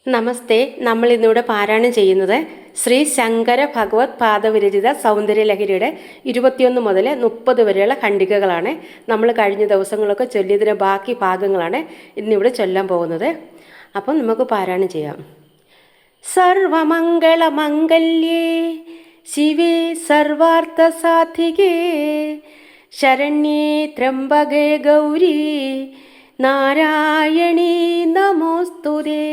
നമസ്തേ. നമ്മൾ ഇന്നിവിടെ പാരായണം ചെയ്യുന്നത് ശ്രീ ശങ്കര ഭഗവത് പാദവിരചിത സൗന്ദര്യലഹരിയുടെ 21 മുതൽ 30 വരെയുള്ള ഖണ്ഡികകളാണ്. നമ്മൾ കഴിഞ്ഞ ദിവസങ്ങളൊക്കെ ചൊല്ലിയതിൻ്റെ ബാക്കി ഭാഗങ്ങളാണ് ഇന്നിവിടെ ചൊല്ലാൻ പോകുന്നത്. അപ്പം നമുക്ക് പാരായണം ചെയ്യാം. സർവമംഗളമംഗല്യേ ശിവേ സർവാർത്ഥസാധികേ ശരണ്യേ ത്രംബകേ ഗൗരി നാരായണീ നമോസ്തുതേ.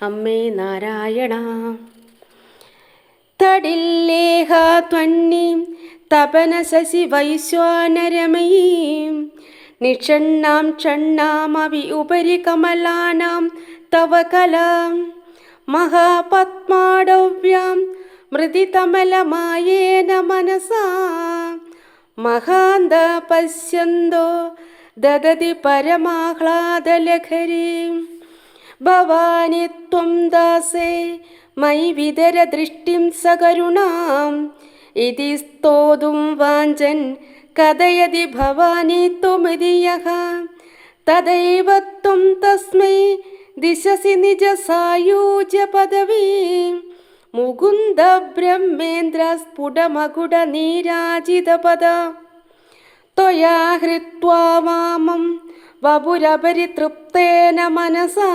അമ്മേ നാരായണ. തടില്ലേഹാത്വന്നീം തപനശശി വൈശ്വാനരമയീം നിഷണ്ണാം ക്ഷണ്ണാമവി ഉപരി കമലാനാം തവ കലാം മഹാപത്മാടവ്യാം മൃദിതമലമായേന മനസാ മഹാന്ത പശ്യന്തോ ദദതി പരമാഹ്ലാദലഹരീം. ഭവാനി ത്വം ദാസേ മയി വിതര ദൃഷ്ടിം സകരുണാം ഇതി സ്തോതും വാഞ്ചൻ കഥയതി ഭവാനി ത്വമിതി യഃ തദൈവ ത്വം തസ്മൈ ദിശസി നിജ സായൂജ്യ പദവീം മുകുന്ദ ബ്രഹ്മേന്ദ്ര സ്ഫുടമകുട നീരാജിത പദ ത്വയാ ഹൃത്വാ വാമം വപുരപരിതൃപ്തേന മനസാ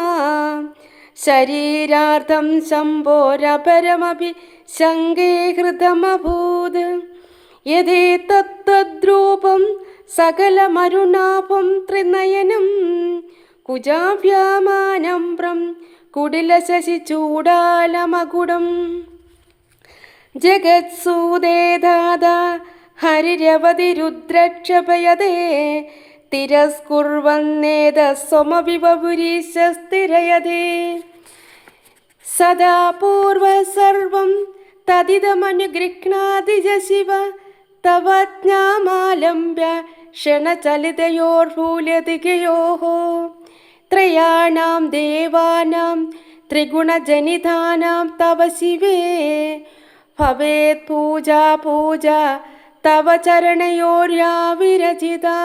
ശരീരാർത്ഥം ശംഭോരപരമപി ശങ്കേ ഹൃദമഭൂത് യഥേതദ്രൂപം സകലമരുണാഭം ത്രിനയനം കുജാഭ്യാമാനമ്രം കുടിലശശിചൂടാലമകുടം ജഗത്സൂദേ ദാദാ ഹരിരവതി രുദ്രക്ഷപയതേ തിരസ്കുർവന്നേതസ്വമപി വപുരീശ സ്ഥിരയതേ സദാ പൂർവസർവം തദിദമനുഗൃഹ്ണാതി ശിവ തവജ്ഞാമാലംബ്യ ക്ഷണചലിതയോർഭൂലതികയോः ത്രയാണാം ദേവാനാം ത്രിഗുണജനിധാനാം തവ ശിവേ ഭവേത് പൂജാ പൂജാ തവ ചരണയോര്യാ വിരചിതാ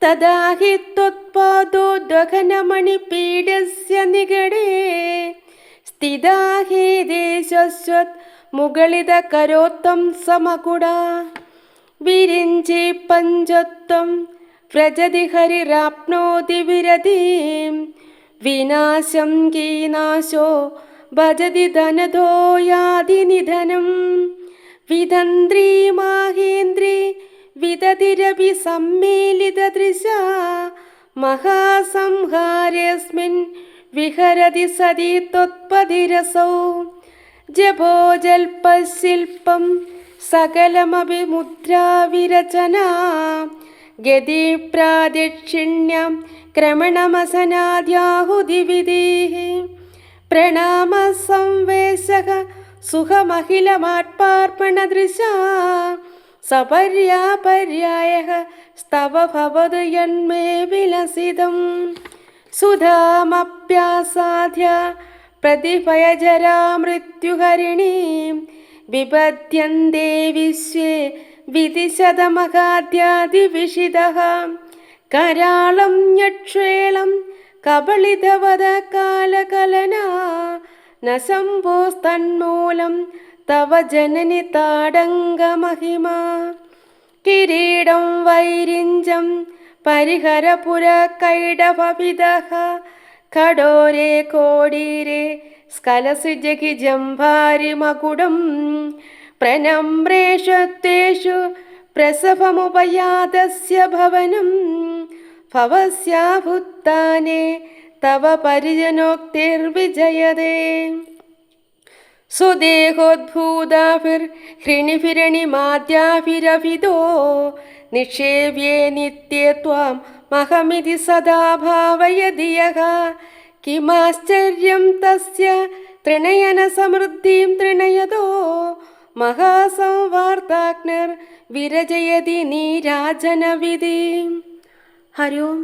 തദാ ഹി ത്വത്പാദോദ്വഹനമണിപീഠസ്യ നികടേ സ്ഥിതാ ഹി ദേശസ്വത് മുകളിതകരോത്തം സമകുടാ വിരിഞ്ചി പഞ്ചത്വം വ്രജതി ഹരിരാപ്നോതി വിരതിം വിനാശം കീനാശോ ഭജതി ധനധോ യാതി നിധനം വിതന്ത്രി മാഹേന്ദ്രി വിദതിരവി സമ്മേലിതദൃശാ മഹാസംഹാരേസ്മിൻ വിഹരതി സതി ത്വത്പതിരസൗ ജപോജൽപശില്പം സകലമപി മുദ്രാവിരചനാ ഗതിപ്രാദക്ഷിണ്യം ക്രമണമസനാദ്യാഹുതിവിധിഃ പ്രണാമസംവേശഃ സുഖമഖിലമാത്മാർപ്പണദൃശാ സപര്യാപര്യായഃ സ്തവ ഭവതു യന്മേ വിലസിതം സുധാമപ്യാസാദ്യ പ്രതിഭയജരാ മൃത്യുഹരിണീം വിപദ്യന്തേ വിശ്വേ വിധിശതമഹാദ്യാദിവിഷിതഃ കരാളം യക്ഷേളം കബളിതവദ കാലകലനാ ന ശംഭോസ്തന്മൂലം തവ ജനനി താടങ്കമഹിമാ കിരീടം വൈരിഞ്ചം പരിഹരപുര കൈഡഭവിദഃ ഖഡോരേ കോടീരേ സ്കലസി ജംഭാരിമകുടം പ്രണമ്രേഷത്തേഷു പ്രസവമുപയാതസ്യ ഭവനം ഭവസ്യാഭുത്താനേ തവ പരിജനോക്തിർവിജയതേ സുദേഹോദ്ഭൂതാഭിർഹൃണിഭിരണിമാദ്യാഭിരഭിതോ നിക്ഷേപ്യേ നിത്യേ ത്വാം മഹമിതി സദാ ഭാവയതി യഃ കിമാശ്ചര്യം തസ്യ ത്രിണയന സമൃദ്ധിം ത്രിണയതോ മഹാസംവാർത്താഗ്നിർ വിരജയതി നീരാജനവിധിം. ഹരി ഓം.